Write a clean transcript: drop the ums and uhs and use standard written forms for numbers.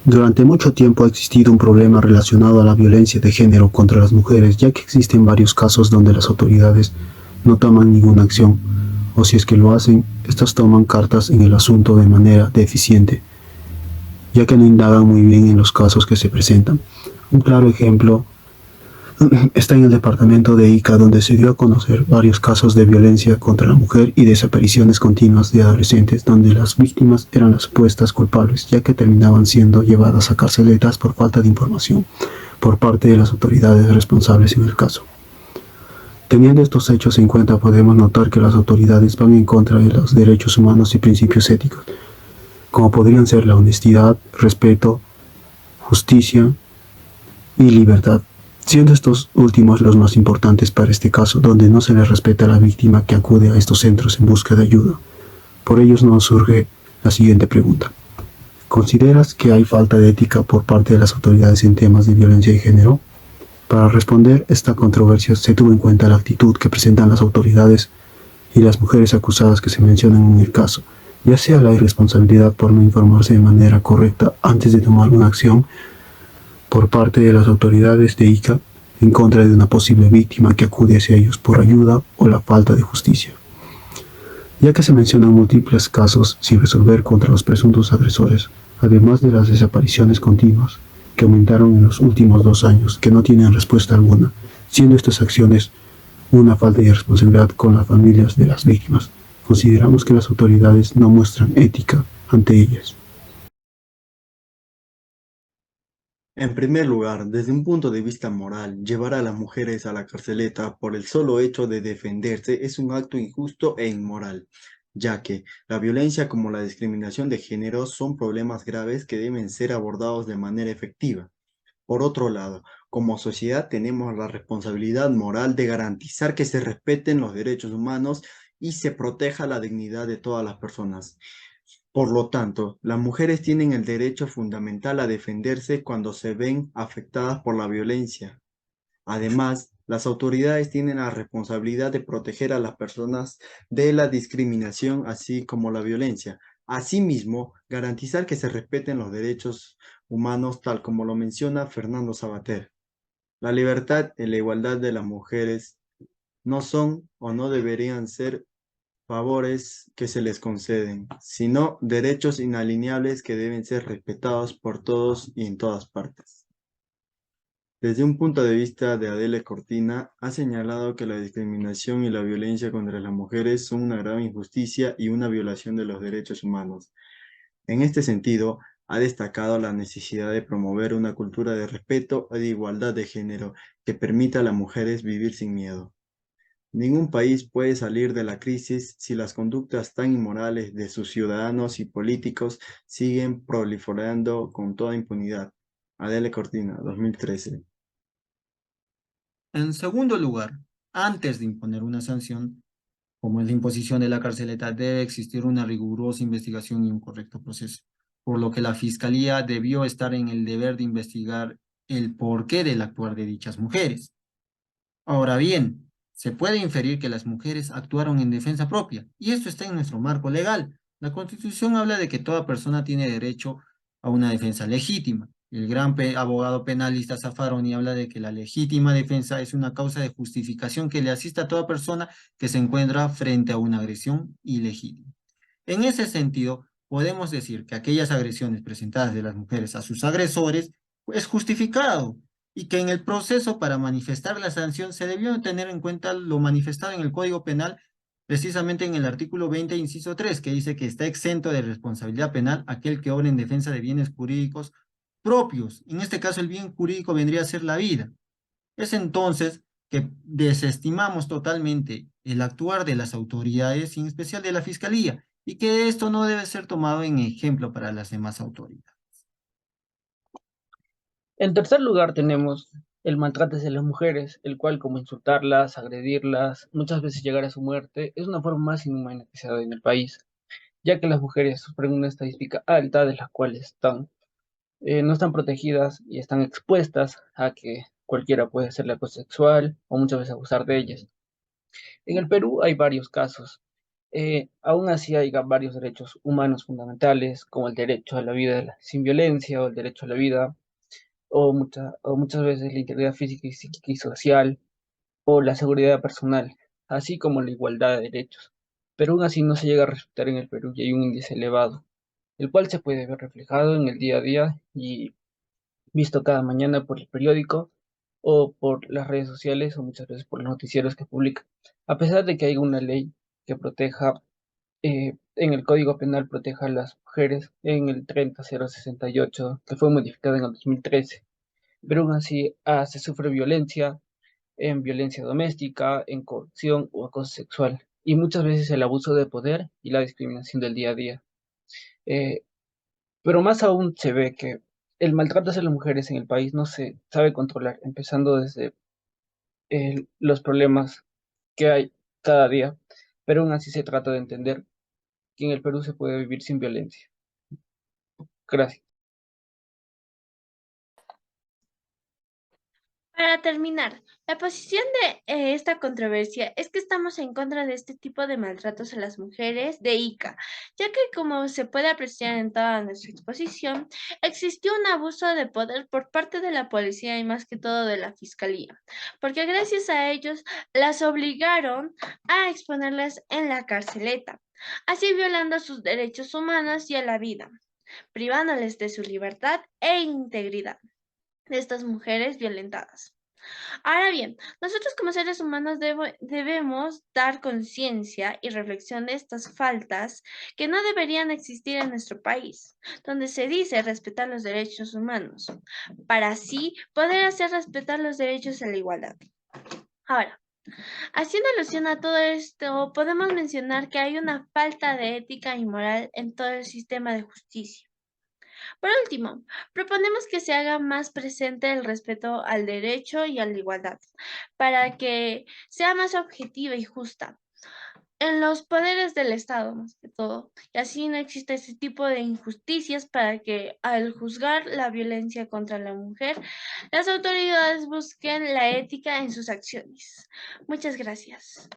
Durante mucho tiempo ha existido un problema relacionado a la violencia de género contra las mujeres, ya que existen varios casos donde las autoridades no toman ninguna acción, o si es que lo hacen, estas toman cartas en el asunto de manera deficiente, ya que no indagan muy bien en los casos que se presentan. Un claro ejemplo está en el departamento de Ica, donde se dio a conocer varios casos de violencia contra la mujer y desapariciones continuas de adolescentes, donde las víctimas eran las supuestas culpables, ya que terminaban siendo llevadas a carceletas por falta de información por parte de las autoridades responsables en el caso. Teniendo estos hechos en cuenta, podemos notar que las autoridades van en contra de los derechos humanos y principios éticos, como podrían ser la honestidad, respeto, justicia y libertad, siendo estos últimos los más importantes para este caso, donde no se le respeta a la víctima que acude a estos centros en busca de ayuda. Por ello nos surge la siguiente pregunta. ¿Consideras que hay falta de ética por parte de las autoridades en temas de violencia de género? Para responder esta controversia se tuvo en cuenta la actitud que presentan las autoridades y las mujeres acusadas que se mencionan en el caso, ya sea la irresponsabilidad por no informarse de manera correcta antes de tomar una acción por parte de las autoridades de Ica en contra de una posible víctima que acude hacia ellos por ayuda o la falta de justicia, ya que se mencionan múltiples casos sin resolver contra los presuntos agresores, además de las desapariciones continuas que aumentaron en los últimos 2 años, que no tienen respuesta alguna, siendo estas acciones una falta de responsabilidad con las familias de las víctimas. Consideramos que las autoridades no muestran ética ante ellas. En primer lugar, desde un punto de vista moral, llevar a las mujeres a la carceleta por el solo hecho de defenderse es un acto injusto e inmoral, ya que la violencia como la discriminación de género son problemas graves que deben ser abordados de manera efectiva. Por otro lado, como sociedad tenemos la responsabilidad moral de garantizar que se respeten los derechos humanos y se proteja la dignidad de todas las personas. Por lo tanto, las mujeres tienen el derecho fundamental a defenderse cuando se ven afectadas por la violencia. Además, las autoridades tienen la responsabilidad de proteger a las personas de la discriminación, así como la violencia. Asimismo, garantizar que se respeten los derechos humanos, tal como lo menciona Fernando Sabater. La libertad y la igualdad de las mujeres no son o no deberían ser favores que se les conceden, sino derechos inalienables que deben ser respetados por todos y en todas partes. Desde un punto de vista de Adele Cortina, ha señalado que la discriminación y la violencia contra las mujeres son una grave injusticia y una violación de los derechos humanos. En este sentido, ha destacado la necesidad de promover una cultura de respeto y de igualdad de género que permita a las mujeres vivir sin miedo. Ningún país puede salir de la crisis si las conductas tan inmorales de sus ciudadanos y políticos siguen proliferando con toda impunidad. Adele Cortina, 2013. En segundo lugar, antes de imponer una sanción, como es la imposición de la carceleta, debe existir una rigurosa investigación y un correcto proceso, por lo que la Fiscalía debió estar en el deber de investigar el porqué del actuar de dichas mujeres. Ahora bien, se puede inferir que las mujeres actuaron en defensa propia, y esto está en nuestro marco legal. La Constitución habla de que toda persona tiene derecho a una defensa legítima. El gran abogado penalista Zaffaroni habla de que la legítima defensa es una causa de justificación que le asiste a toda persona que se encuentra frente a una agresión ilegítima. En ese sentido, podemos decir que aquellas agresiones presentadas de las mujeres a sus agresores es justificado y que en el proceso para manifestar la sanción se debió tener en cuenta lo manifestado en el Código Penal, precisamente en el artículo 20, inciso 3, que dice que está exento de responsabilidad penal aquel que obra en defensa de bienes jurídicos propios. En este caso, el bien jurídico vendría a ser la vida. Es entonces que desestimamos totalmente el actuar de las autoridades y en especial de la Fiscalía, y que esto no debe ser tomado en ejemplo para las demás autoridades. En tercer lugar tenemos el maltrato hacia las mujeres, el cual, como insultarlas, agredirlas, muchas veces llegar a su muerte, es una forma más inhumana que se da en el país, ya que las mujeres sufren una estadística alta de las cuales no están protegidas y están expuestas a que cualquiera puede hacerle acoso sexual o muchas veces abusar de ellas. En el Perú hay varios casos. Aún así hay varios derechos humanos fundamentales, como el derecho a la vida sin violencia o el derecho a la vida, o muchas veces la integridad física y psíquica y social, o la seguridad personal, así como la igualdad de derechos. Pero aún así no se llega a respetar en el Perú y hay un índice elevado, el cual se puede ver reflejado en el día a día y visto cada mañana por el periódico o por las redes sociales o muchas veces por los noticieros que publican. A pesar de que hay una ley que proteja, en el Código Penal proteja a las mujeres en el 30068, que fue modificada en el 2013, pero aún así se sufre violencia, en violencia doméstica, en corrupción o acoso sexual, y muchas veces el abuso de poder y la discriminación del día a día. Eh, pero más aún se ve que el maltrato hacia las mujeres en el país no se sabe controlar, empezando desde los problemas que hay cada día, pero aún así se trata de entender que en el Perú se puede vivir sin violencia. Gracias. Para terminar, la posición de esta controversia es que estamos en contra de este tipo de maltratos a las mujeres de ICA, ya que como se puede apreciar en toda nuestra exposición, existió un abuso de poder por parte de la policía y más que todo de la fiscalía, porque gracias a ellos las obligaron a exponerlas en la carceleta, así violando sus derechos humanos y a la vida, privándoles de su libertad e integridad de estas mujeres violentadas. Ahora bien, nosotros como seres humanos debemos dar conciencia y reflexión de estas faltas que no deberían existir en nuestro país, donde se dice respetar los derechos humanos, para así poder hacer respetar los derechos a la igualdad. Ahora, haciendo alusión a todo esto, podemos mencionar que hay una falta de ética y moral en todo el sistema de justicia. Por último, proponemos que se haga más presente el respeto al derecho y a la igualdad, para que sea más objetiva y justa en los poderes del Estado, más que todo, y así no exista ese tipo de injusticias para que al juzgar la violencia contra la mujer, las autoridades busquen la ética en sus acciones. Muchas gracias.